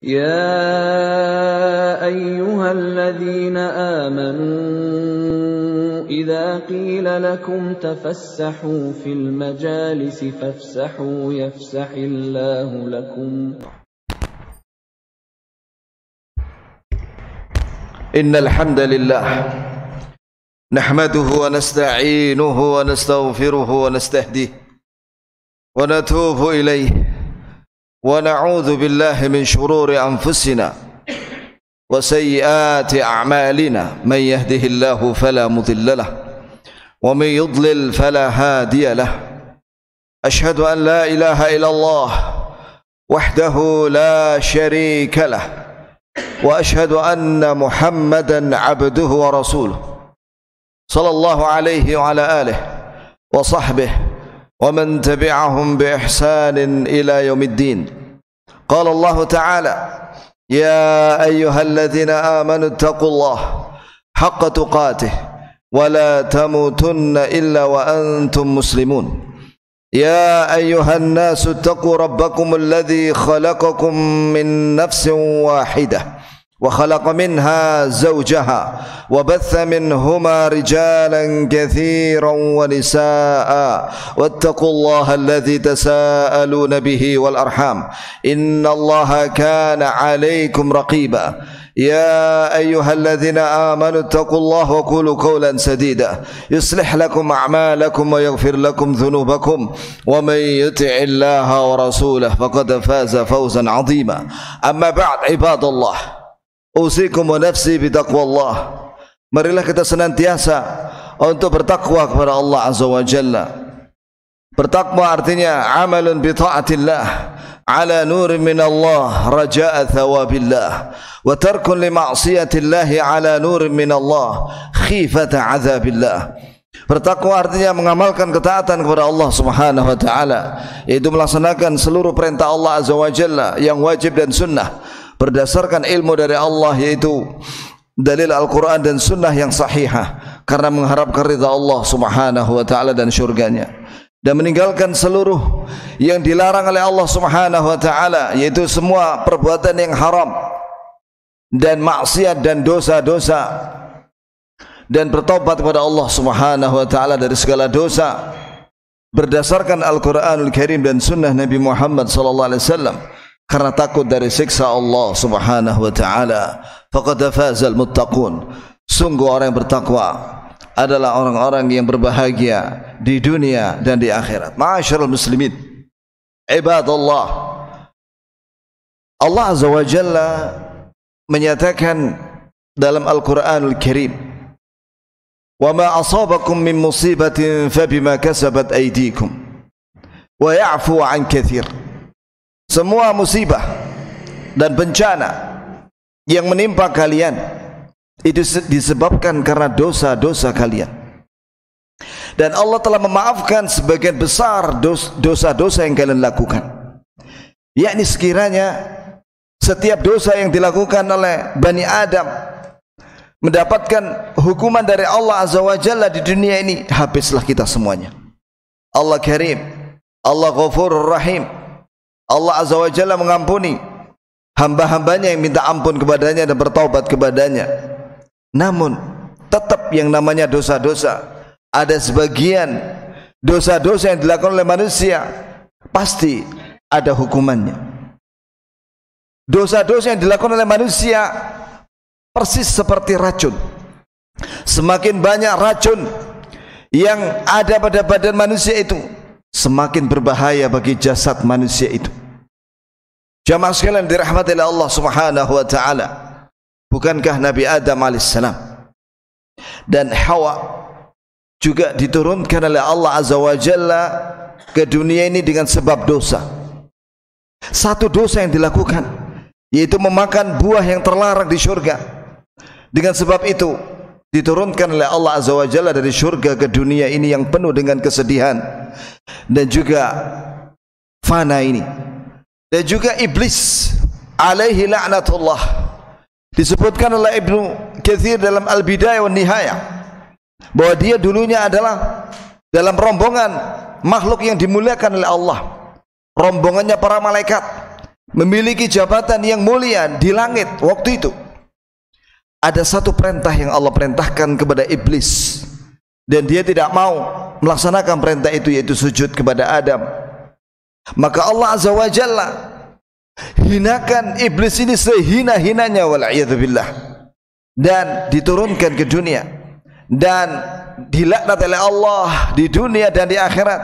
يا أيها الذين آمنوا إذا قيل لكم تفسحوا في المجالس فافسحوا يفسح الله لكم إن الحمد لله نحمده ونستعينه ونستغفره ونستهديه ونتوب إليه ونعوذ بالله من شرور أنفسنا وسيئات أعمالنا من يهده الله فلا مضل له ومن يضلل فلا هادي له أشهد أن لا إله إلا الله وحده لا شريك له وأشهد أن محمدا عبده ورسوله صلى الله عليه وعلى آله وصحبه ومن تبعهم بإحسان إلى يوم الدين. قال الله تعالى: يا أيها الذين آمنوا اتقوا الله حق تقاته ولا تموتن إلا وأنتم مسلمون. يا أيها الناس اتقوا ربكم الذي خلقكم من نفس واحدة وخلق منها زوجها وبث منهما رجالا كثيرا ونساء واتقوا الله الذي تساءلون به والأرحام إن الله كان عليكم رقيبا. يا أيها الذين آمنوا اتقوا الله وقولوا قولا سديدا يصلح لكم أعمالكم ويغفر لكم ذنوبكم ومن يطع الله ورسوله فقد فاز فوزا عظيما. أما بعد عباد الله usikum wa nafsi bitaqwallah. Marilah kita senantiasa untuk bertakwa kepada Allah Azza wa Jalla. Bertakwa artinya amalun bi ta'atillah ala nurin min Allah raja'a thawabillah wa tarkun li ma'siyatillah ala nurin min Allah khifata 'adzabillah. Bertakwa artinya mengamalkan ketaatan kepada Allah Subhanahu wa taala, yaitu melaksanakan seluruh perintah Allah Azza wa Jalla yang wajib dan sunnah berdasarkan ilmu dari Allah, yaitu dalil Al-Quran dan sunnah yang sahihah, karena mengharapkan ridha Allah Subhanahu wa ta'ala dan syurganya, dan meninggalkan seluruh yang dilarang oleh Allah Subhanahu wa ta'ala, yaitu semua perbuatan yang haram dan maksiat dan dosa-dosa, dan bertobat kepada Allah Subhanahu wa ta'ala dari segala dosa berdasarkan Al-Quranul Karim dan sunnah Nabi Muhammad sallallahu alaihi wasallam, karena takut dari siksa Allah Subhanahu wa ta'ala. Faqad fazal muttaqun. Sungguh orang yang bertakwa adalah orang-orang yang berbahagia di dunia dan di akhirat. Ma'asyiral muslimin, ibadallah, Allah Azza wa Jalla menyatakan dalam Al-Quranul Karim, wa ma asabakum min musibatin fabima kasabat aydikum wa ya'fu an katsir. Semua musibah dan bencana yang menimpa kalian itu disebabkan karena dosa-dosa kalian, dan Allah telah memaafkan sebagian besar dosa-dosa yang kalian lakukan. Yakni sekiranya setiap dosa yang dilakukan oleh Bani Adam mendapatkan hukuman dari Allah Azza wa Jalla di dunia ini, habislah kita semuanya. Allah Karim, Allah Ghafurur Rahim. Allah Azza wa Jalla mengampuni hamba-hambanya yang minta ampun kepadanya dan bertaubat kepadanya. Namun tetap yang namanya dosa-dosa, ada sebagian dosa-dosa yang dilakukan oleh manusia pasti ada hukumannya. Dosa-dosa yang dilakukan oleh manusia persis seperti racun. Semakin banyak racun yang ada pada badan manusia itu, semakin berbahaya bagi jasad manusia itu. Jamaah sekalian dirahmati oleh Allah Subhanahu wa ta'ala, bukankah Nabi Adam alaihissalam dan Hawa juga diturunkan oleh Allah Azza wa Jalla ke dunia ini dengan sebab dosa? Satu dosa yang dilakukan, yaitu memakan buah yang terlarang di syurga. Dengan sebab itu diturunkan oleh Allah Azza wa Jalla dari syurga ke dunia ini yang penuh dengan kesedihan dan juga fana ini. Dan juga iblis alaihi la'natullah, disebutkan oleh Ibnu Katsir dalam Al-Bidayah wan Nihayah bahwa dia dulunya adalah dalam rombongan makhluk yang dimuliakan oleh Allah, rombongannya para malaikat, memiliki jabatan yang mulia di langit waktu itu, ada satu perintah yang Allah perintahkan kepada iblis dan dia tidak mau melaksanakan perintah itu, yaitu sujud kepada Adam. Maka Allah Azza wa Jalla hinakan iblis ini sehina-hinanya wal'iyadzubillah, dan diturunkan ke dunia dan dilaknat oleh Allah di dunia dan di akhirat,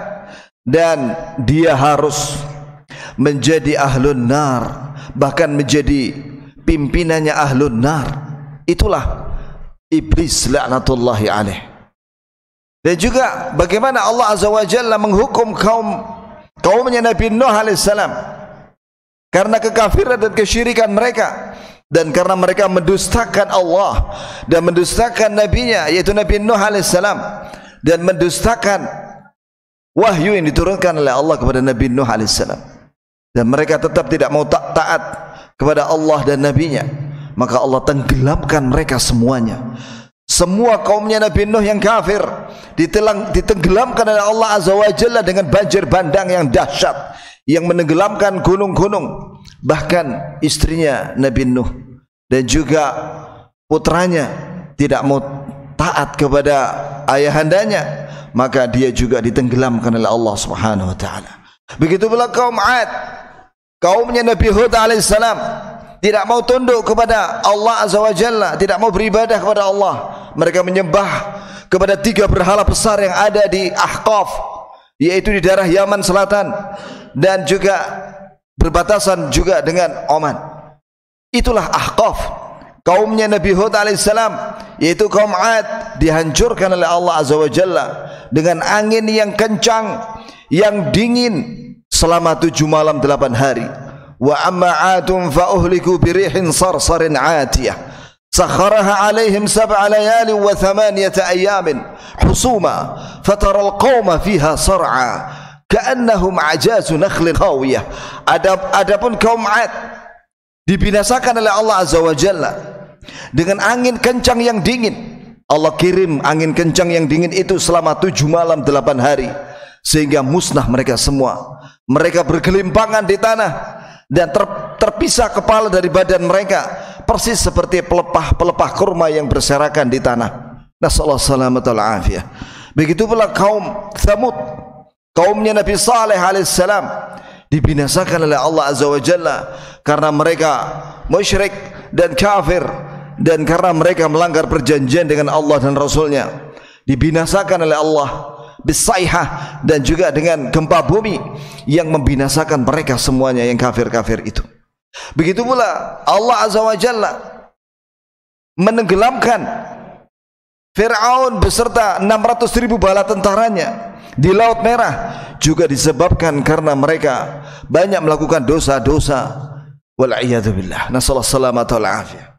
dan dia harus menjadi ahlun nar, bahkan menjadi pimpinannya ahlun nar. Itulah iblis laknatullahi alaih. Dan juga bagaimana Allah Azza wa Jalla menghukum kaumnya Nabi Nuh alaihissalam karena kekafiran dan kesyirikan mereka, dan karena mereka mendustakan Allah dan mendustakan nabinya yaitu Nabi Nuh alaihissalam, dan mendustakan wahyu yang diturunkan oleh Allah kepada Nabi Nuh alaihissalam, dan mereka tetap tidak mau taat kepada Allah dan nabinya. Maka Allah tenggelamkan mereka semuanya. Semua kaumnya Nabi Nuh yang kafir ditenggelamkan oleh Allah Azza wa Jalla dengan banjir bandang yang dahsyat yang menenggelamkan gunung-gunung. Bahkan istrinya Nabi Nuh dan juga putranya tidak mau taat kepada ayahandanya, maka dia juga ditenggelamkan oleh Allah Subhanahu wa taala. Begitu pula kaum 'Ad, kaumnya Nabi Hud alaihissalam, tidak mau tunduk kepada Allah Azza wa Jalla, tidak mau beribadah kepada Allah. Mereka menyembah kepada 3 berhala besar yang ada di Ahqaf, yaitu di daerah Yaman Selatan dan juga berbatasan juga dengan Oman. Itulah Ahqaf, kaumnya Nabi Hud alaihissalam, yaitu kaum 'Ad, dihancurkan oleh Allah Azza wa Jalla dengan angin yang kencang, yang dingin selama 7 malam 8 hari. Wa amma 'adun fa uhliku bi rihin sarsarin 'atiyah sakharaha 'alaihim 7 layalin wa 8 ayamin husuma fatara al-qauma fiha sar'a ka'annahum 'ajazu nakhlin khawiyah. Adapun kaum 'Ad dibinasakan oleh Allah Azza wa Jalla dengan angin kencang yang dingin. Allah kirim angin kencang yang dingin itu selama 7 malam 8 hari sehingga musnah mereka semua. Mereka bergelimpangan di tanah dan terpisah kepala dari badan mereka, persis seperti pelepah kurma yang berserakan di tanah. Nasallahu salamata wal afiyah. Begitu pula kaum Tsamud, kaumnya Nabi Saleh alaihissalam, dibinasakan oleh Allah Azza wa Jalla karena mereka musyrik dan kafir, dan karena mereka melanggar perjanjian dengan Allah dan Rasulnya. Dibinasakan oleh Allah bisaihah, dan juga dengan gempa bumi yang membinasakan mereka semuanya yang kafir-kafir itu. Begitu pula Allah Azza wa Jalla menenggelamkan Fir'aun beserta 600.000 bala tentaranya di Laut Merah, juga disebabkan karena mereka banyak melakukan dosa-dosa. Wal'iyadzubillah, nasallahu salamata wal afiyah.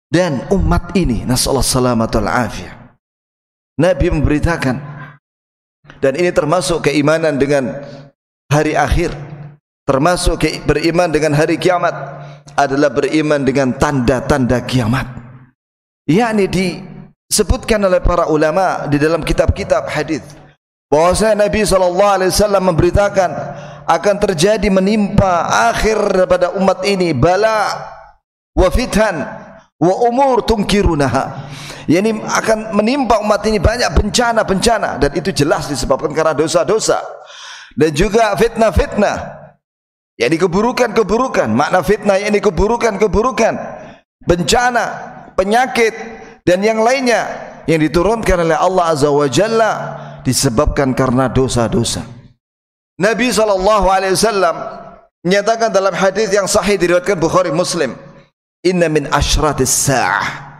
Dan umat ini, nasallahu salamata wal afiyah, Nabi memberitakan, dan ini termasuk keimanan dengan hari akhir, termasuk beriman dengan hari kiamat, adalah beriman dengan tanda-tanda kiamat. Yakni disebutkan oleh para ulama di dalam kitab-kitab hadis bahwasanya Nabi SAW memberitakan akan terjadi menimpa akhir daripada umat ini bala wa fitan wa umur tunkirunaha. Yani akan menimpa umat ini banyak bencana-bencana, dan itu jelas disebabkan karena dosa-dosa dan juga fitnah-fitnah, yakni keburukan-keburukan. Makna fitnah yakni keburukan-keburukan, bencana, penyakit dan yang lainnya yang diturunkan oleh Allah Azza wa Jalla disebabkan karena dosa-dosa. Nabi SAW menyatakan dalam hadis yang sahih diriwayatkan Bukhari Muslim, inna min ashratis sa'ah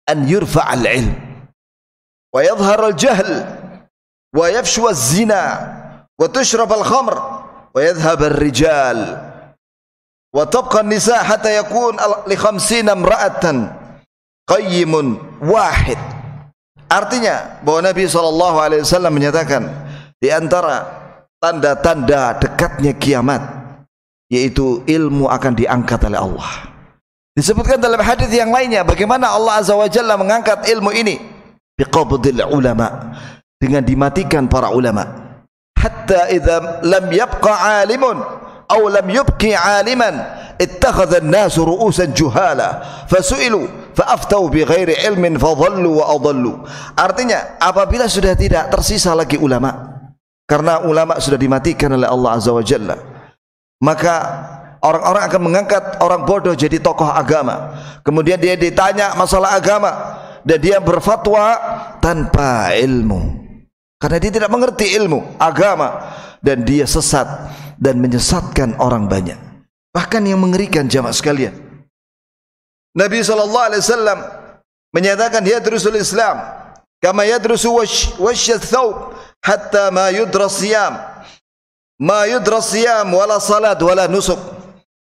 an yurfa' al-ilm wa yadhhar al-jahl wa yafshu az-zina wa tushrab al-khamr wa yadhhab ar-rijal wa tabqa an-nisa' hatta yakun li 50 imra'atan qayyimun wahid. Artinya bahwa Nabi SAW menyatakan di antara tanda-tanda dekatnya kiamat yaitu ilmu akan diangkat oleh Allah. Disebutkan dalam hadis yang lainnya bagaimana Allah Azza wa Jalla mengangkat ilmu ini biqabdil ulama, dengan dimatikan para ulama, hatta idza lam yabqa alimun aw lam yubqi 'aliman ittakhadha an-nasu ru'usan juhala fasu'ilu fa'aftau bighairi ilmin fadhallu wa adallu. Artinya apabila sudah tidak tersisa lagi ulama, karena ulama sudah dimatikan oleh Allah Azza wa Jalla, maka orang-orang akan mengangkat orang bodoh jadi tokoh agama. Kemudian dia ditanya masalah agama dan dia berfatwa tanpa ilmu, karena dia tidak mengerti ilmu agama, dan dia sesat dan menyesatkan orang banyak. Bahkan yang mengerikan jamaah sekalian, Nabi SAW menyatakan yadrusul Islam kama yadrusu wasyath thawb hatta ma yudras siyam wala salat wala nusuk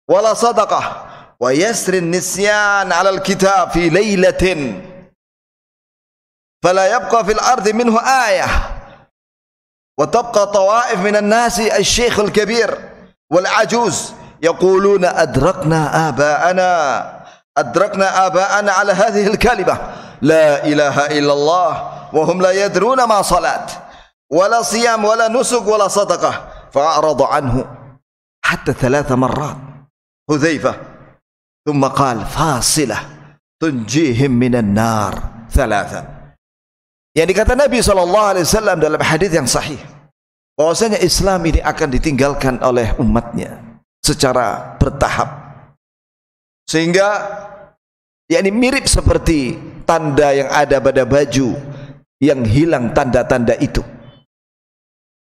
wala sadaqah wa yasrin nisyan ala al-kitab fi laylatin fala yabqa fil ardi minhu ayah wa tabqa tawaif minan nasi al-syekh al-kabir wal ajuz yaquluna adrakna aba'ana ala hadhihi al-kalimah la ilaha illallah wa hum la yadruna ma salat wala siyam wala nusuk wala sadaqah fa'arada anhu hatta 3 marrat Hudzaifah thumma qala fasilah tunjihim minan nar 3. Yang dikata Nabi SAW dalam hadis yang sahih, bahwasanya Islam ini akan ditinggalkan oleh umatnya secara bertahap, sehingga yakni mirip seperti tanda yang ada pada baju yang hilang tanda-tanda itu,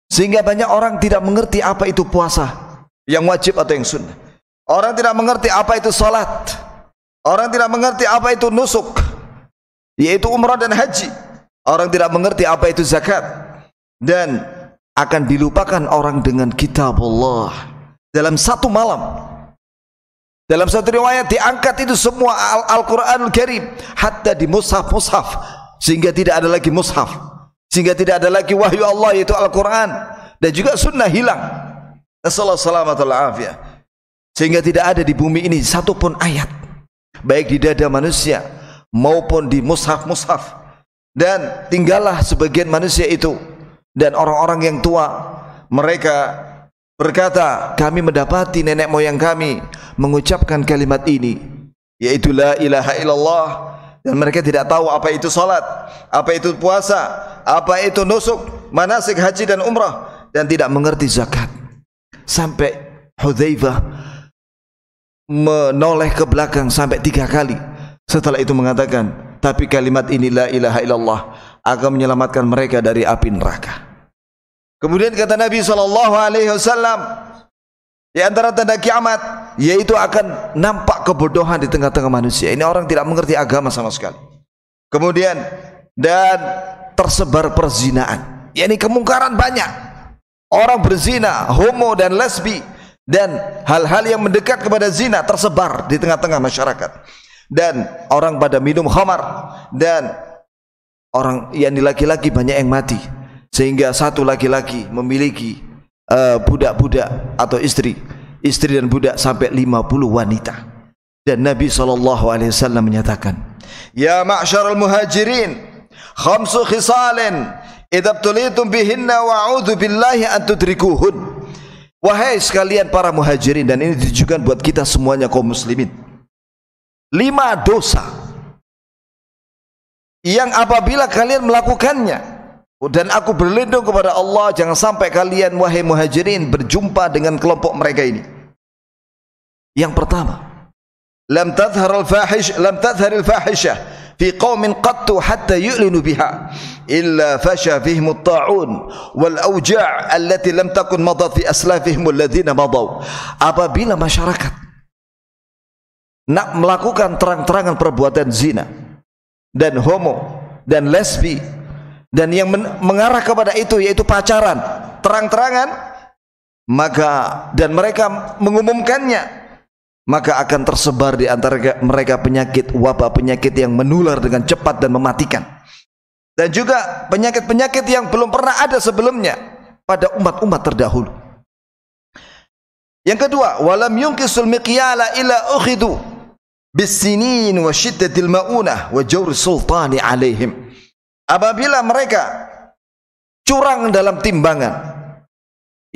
sehingga banyak orang tidak mengerti apa itu puasa yang wajib atau yang sunnah. Orang tidak mengerti apa itu salat. Orang tidak mengerti apa itu nusuk, yaitu umrah dan haji. Orang tidak mengerti apa itu zakat. Dan akan dilupakan orang dengan kitab Allah dalam satu malam. Dalam satu riwayat diangkat itu semua Al-Quranul Karim hatta di mushaf-mushaf, sehingga tidak ada lagi mushaf, sehingga tidak ada lagi wahyu Allah yaitu Al-Quran, dan juga sunnah hilang. Nasallahu salamatul afiyah. Sehingga tidak ada di bumi ini satupun ayat, baik di dada manusia maupun di mushaf-mushaf. Dan tinggallah sebagian manusia itu dan orang-orang yang tua, mereka berkata, kami mendapati nenek moyang kami mengucapkan kalimat ini, yaitu la ilaha illallah, dan mereka tidak tahu apa itu salat, apa itu puasa, apa itu nusuk, manasik haji dan umrah, dan tidak mengerti zakat. Sampai Hudzaifah menoleh ke belakang sampai 3 kali. Setelah itu mengatakan, tapi kalimat ini la ilaha illallah akan menyelamatkan mereka dari api neraka. Kemudian kata Nabi SAW, di antara tanda kiamat yaitu akan nampak kebodohan di tengah-tengah manusia. Ini orang tidak mengerti agama sama sekali. Kemudian dan tersebar perzinaan, yakni kemungkaran banyak. Orang berzina, homo dan lesbi, dan hal-hal yang mendekat kepada zina tersebar di tengah-tengah masyarakat. Dan orang pada minum khamar, dan orang yang laki-laki banyak yang mati, sehingga satu laki-laki memiliki budak-budak atau istri dan budak sampai 50 wanita. Dan Nabi SAW menyatakan, ya ma'syaral muhajirin, khamsu khisalin idza btulitum bihinna wa'udzu billahi an tudrikuhun. Wahai sekalian para muhajirin, dan ini ditujukan buat kita semuanya kaum muslimin, 5 dosa yang apabila kalian melakukannya, dan aku berlindung kepada Allah jangan sampai kalian wahai muhajirin berjumpa dengan kelompok mereka ini. Yang pertama, lam tadhhar al-fahisha fi qaumin qattu hatta yu'linu biha illa fasha fihim at-ta'un wal awja' allati lam takun madat fi aslafihim alladhina madaw. Apabila masyarakat nak melakukan terang-terangan perbuatan zina dan homo dan lesbi, dan yang mengarah kepada itu yaitu pacaran terang-terangan, maka dan mereka mengumumkannya, maka akan tersebar di antara mereka penyakit, wabah penyakit yang menular dengan cepat dan mematikan, dan juga penyakit-penyakit yang belum pernah ada sebelumnya pada umat-umat terdahulu. Yang kedua, walam yunqisul miqyala ila ukhidu bisinin wa shiddatil maunah wa jawr sultani alaihim. Apabila mereka curang dalam timbangan,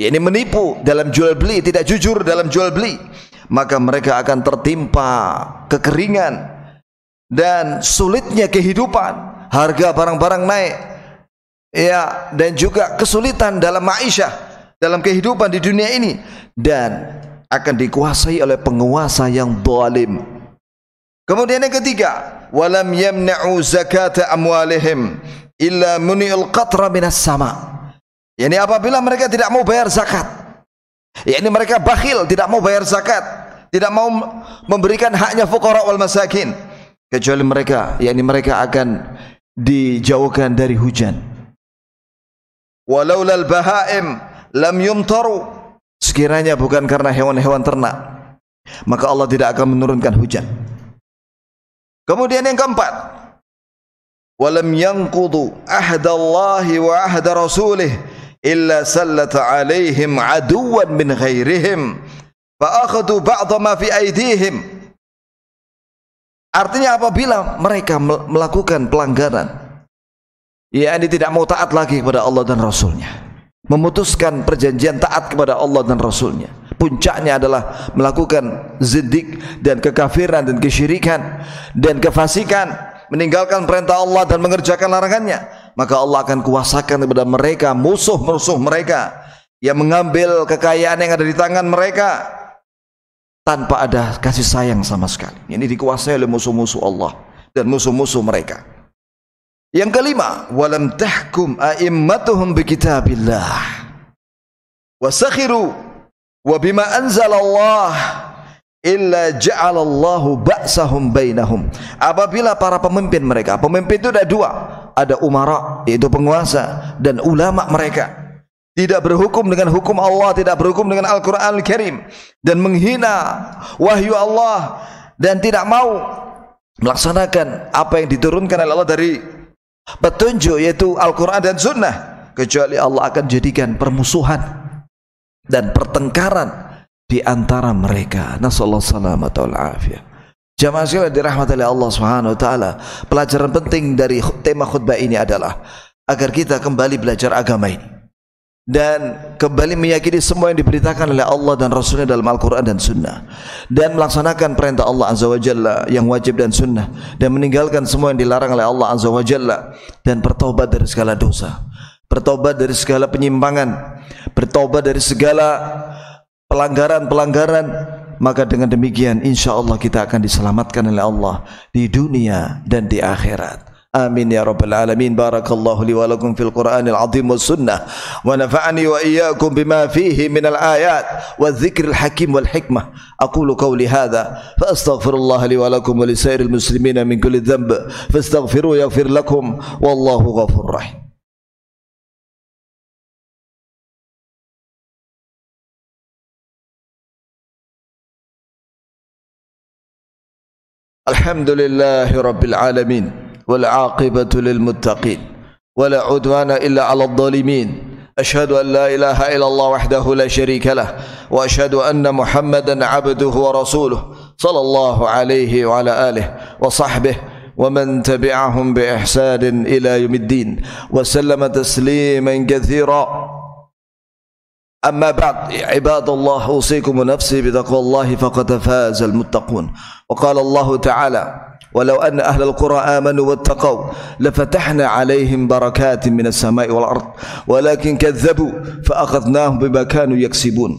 yakni menipu dalam jual beli, tidak jujur dalam jual beli, maka mereka akan tertimpa kekeringan dan sulitnya kehidupan, harga barang-barang naik, ya, dan juga kesulitan dalam ma'isyah, dalam kehidupan di dunia ini, dan akan dikuasai oleh penguasa yang zalim. Kemudian yang ketiga, walam yamna'u zakata amwalihim illa muni'ul qatra minas sama. Yani apabila mereka tidak mau bayar zakat, yakni mereka bakhil, tidak mau bayar zakat, tidak mau memberikan haknya fuqara wal masakin, kecuali mereka, yakni mereka akan dijauhkan dari hujan. Walaulal bahaim lam yumtaru, sekiranya bukan karena hewan-hewan ternak, maka Allah tidak akan menurunkan hujan. Kemudian yang keempat, walam yanqudu ahdallahi wa ahda rasulih illa sallata alaihim aduwan min ghairihim fa akhadhu ba'dha ma fi aydihim. Artinya apabila mereka melakukan pelanggaran, yakni tidak mau taat lagi kepada Allah dan Rasulnya, memutuskan perjanjian taat kepada Allah dan Rasulnya, puncaknya adalah melakukan zindik dan kekafiran dan kesyirikan dan kefasikan, meninggalkan perintah Allah dan mengerjakan larangannya, maka Allah akan kuasakan kepada mereka musuh-musuh mereka yang mengambil kekayaan yang ada di tangan mereka tanpa ada kasih sayang sama sekali. Ini dikuasai oleh musuh-musuh Allah dan musuh-musuh mereka. Yang kelima, walam tahkum a'immatuhum bikitabillah wasakhiru wa bima anzalallah illa ja'alallahu ba'sahum bainahum. Apabila para pemimpin mereka, pemimpin itu ada dua, ada umara, yaitu penguasa, dan ulama mereka tidak berhukum dengan hukum Allah, tidak berhukum dengan Al-Quran Al-Karim, dan menghina wahyu Allah, dan tidak mau melaksanakan apa yang diturunkan oleh Allah dari petunjuk, yaitu Al-Quran dan Sunnah, kecuali Allah akan jadikan permusuhan dan pertengkaran di antara mereka. Nasallahu salamata wal afiyah. Jamaah sekalian dirahmati oleh Allah Subhanahu wa taala, pelajaran penting dari tema khutbah ini adalah agar kita kembali belajar agama ini dan kembali meyakini semua yang diberitakan oleh Allah dan Rasulnya dalam Al-Quran dan Sunnah, dan melaksanakan perintah Allah Azza wa Jalla yang wajib dan sunnah, dan meninggalkan semua yang dilarang oleh Allah Azza wa Jalla, dan bertobat dari segala dosa, bertobat dari segala penyimpangan, bertobat dari segala pelanggaran-pelanggaran. Maka dengan demikian insyaallah kita akan diselamatkan oleh Allah di dunia dan di akhirat. Amin ya rabbal alamin. Barakallahu li wa lakum fil Qur'anil azim was sunnah wa nafa'ani wa iyyakum bima fihi minal ayat wadh-dhikril hakim wal hikmah. Aqulu qawli hadha fa astaghfirullah li wa lakum wa li sairil muslimina min kulli dhanb fastaghfiruhu yaghfir lakum wallahu ghafurur rahim. Alhamdulillahi rabbil alamin wal aqibatu lil muttaqin wala udwana illa 'alal zalimin. Asyhadu an la ilaha illallah wahdahu la syarika lah wa asyhadu anna Muhammadan 'abduhu wa rasuluh sallallahu alaihi wa ala alihi wa sahbihi wa man tabi'ahum bi ihsanin ila yaumiddin wa sallama tasliman katsira. أما بعد عباد الله أوصيكم ونفسي بتقوى الله فقد فاز المتقون. وقال الله تعالى ولو أن أهل القرى آمنوا واتقوا لفتحنا عليهم بركات من السماء والأرض ولكن كذبوا فأخذناهم بما كانوا يكسبون.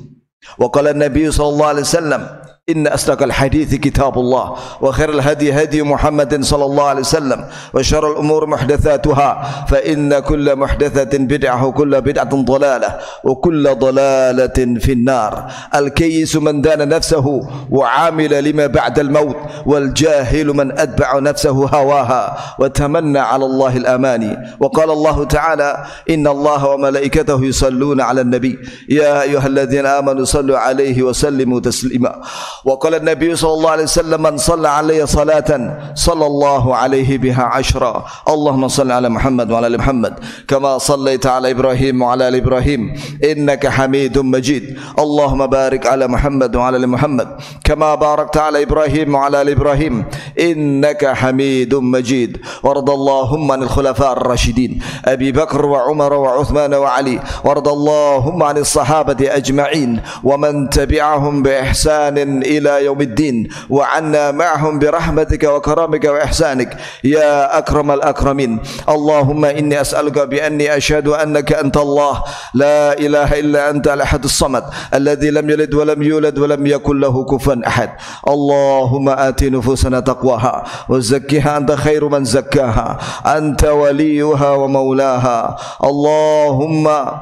وقال النبي صلى الله عليه وسلم إن أصدق الحديث كتاب الله وخير الهدي هدي محمد صلى الله عليه وسلم وشر الأمور محدثاتها فإن كل محدثة بدعة وكل بدعة ضلالة وكل ضلالة في النار. الكيس من دان نفسه وعامل لما بعد الموت والجاهل من أتبع نفسه هواها وتمنى على الله الأماني. وقال الله تعالى إن الله وملائكته يصلون على النبي يا أيها الذين آمنوا صلوا عليه وسلموا تسليما. Wa qala an-nabiy sallallahu alaihi wasallam man shalla alayya salatan sallallahu alaihi biha 'ashra. Allahumma shalli ala Muhammad wa ala ali Muhammad kama shallaita ala Ibrahim wa ala ali Ibrahim innaka Hamidum Majid. Allahumma barik ala Muhammad wa ala ali Muhammad kama barakta ala Ibrahim wa ala ali Ibrahim innaka Hamidum Majid. Wardallahumma anil khulafa ar-rasyidin Abi Bakr wa Umar wa Uthman wa Ali. Wardallahumma anis sahabati ajma'in wa man tabi'ahum bi ihsanin ila yaumiddin wa 'anna ma'hum bi rahmatika wa karamika wa ihsanik ya akramal akramin. Allahumma inni as'aluka bi anni ashhadu annaka anta Allah la ilaha illa anta al-ahadus samad alladhi lam yalid wa lam yulad wa lam yakul lahu kufuwan ahad. Allahumma ati nufusana taqwaha wa zakkiha anta khairu man zakkaha anta waliyuha wa maulaha. Allahumma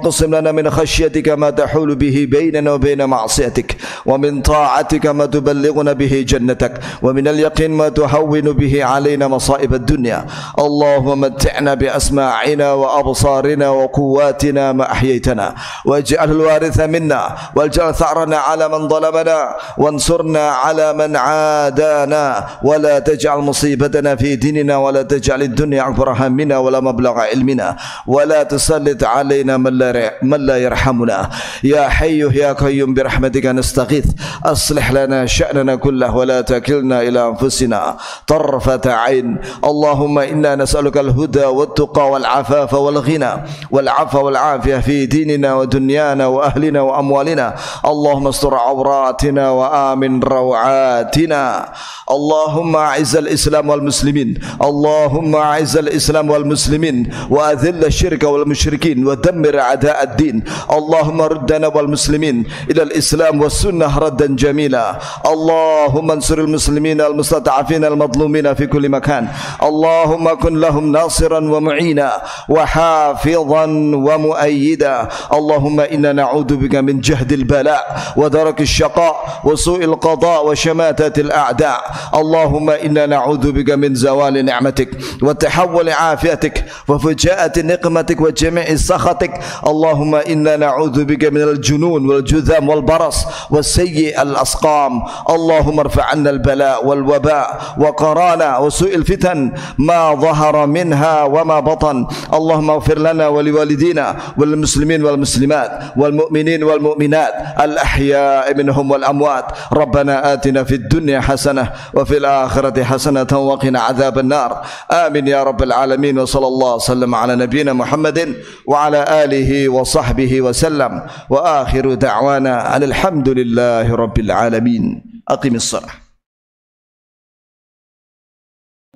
qasim lana min khashyatika ma tahulu bihi bainana wa bain ma'siyatik wa min ta'atika ma tuballighuna bihi jannatak wa min al-yaqin ma tuhawwinu bihi alaina masa'ib ad-dunya. Allahumma matti'na bi asma'ina wa absarina wa quwwatina ma ahyaytana waj'alhu al-waritha minna waj'al tha'rana 'ala man zalamana wansurna 'ala man 'adana wa la taj'al musibatana fi dinina wa la taj'al ad-dunya akbar hammina wa la mablagha ilmina wa la tusallit 'alaina man la yarhamuna. Ya hayyu ya qayyum bi rahmatika nastaghith aslih lana sya'nana kullahu wa la takilna ila anfusina tarfata 'ain. Allahumma inna nas'aluka al-huda wat-tuqa wal-'afafa wal-ghina wal-'afwa wal-'afiyah fi dinina wa dunyana wa ahlina wa amwalina. Allahumma astur 'awratina wa amin rawatina. Allahumma a'izzal islam wal muslimin. Allahumma a'izzal islam wal muslimin wa adhill asyirka wal musyrikin wa dammir a'da' ad-din. Allahumma ruddana wal muslimin ila al-islam was sunnah raddan jamila. Allahumma ansuril muslimin al mustata'afin al madlumin fi kulli makan. Allahumma kun lahum nasiran wa mu'ina wa hafizan wa muayyida. Allahumma inna na'udzu bika min jahdil bala' wa darakil syaqa' wa su'il qada' wa shamatatil a'da'. Allahumma inna na'udzu bika min zawali ni'matik wa tahawwuli 'afiyatik wa fujaa'ati niqmatik wa jami'i sakhatik. Allahumma inna na'udzu bika min al-junun wal judham wal baras wa sayyi' al-asqam. Allahumma irfa' 'anna al-bala' wal waba' wa qarana wa su'il fitan ma dhahara minha wa ma batan. Allahumma ighfir lana wa liwalidina wal muslimin wal muslimat wal mu'minin wal mu'minat al ahya'i minhum wal amwat. Rabbana atina fid dunya hasanah wa fil akhirati hasanatan wa qina adzaban nar. Amin ya rabbal alamin. Wa sallallahu sallam ala nabiyyina Muhammadin wa ala alihi wa sahbihi wa sallam. Wa akhiru da'wana alhamdulillahi rabbil alamin. Aqimis shalah.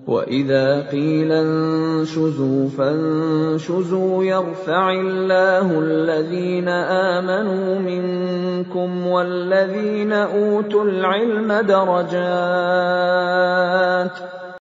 وَإِذَا قِيلَ انشُزُوا فَانشُزُوا يَرْفَعِ اللَّهُ الَّذِينَ آمَنُوا مِنكُمْ وَالَّذِينَ أُوتُوا الْعِلْمَ دَرَجَاتٍ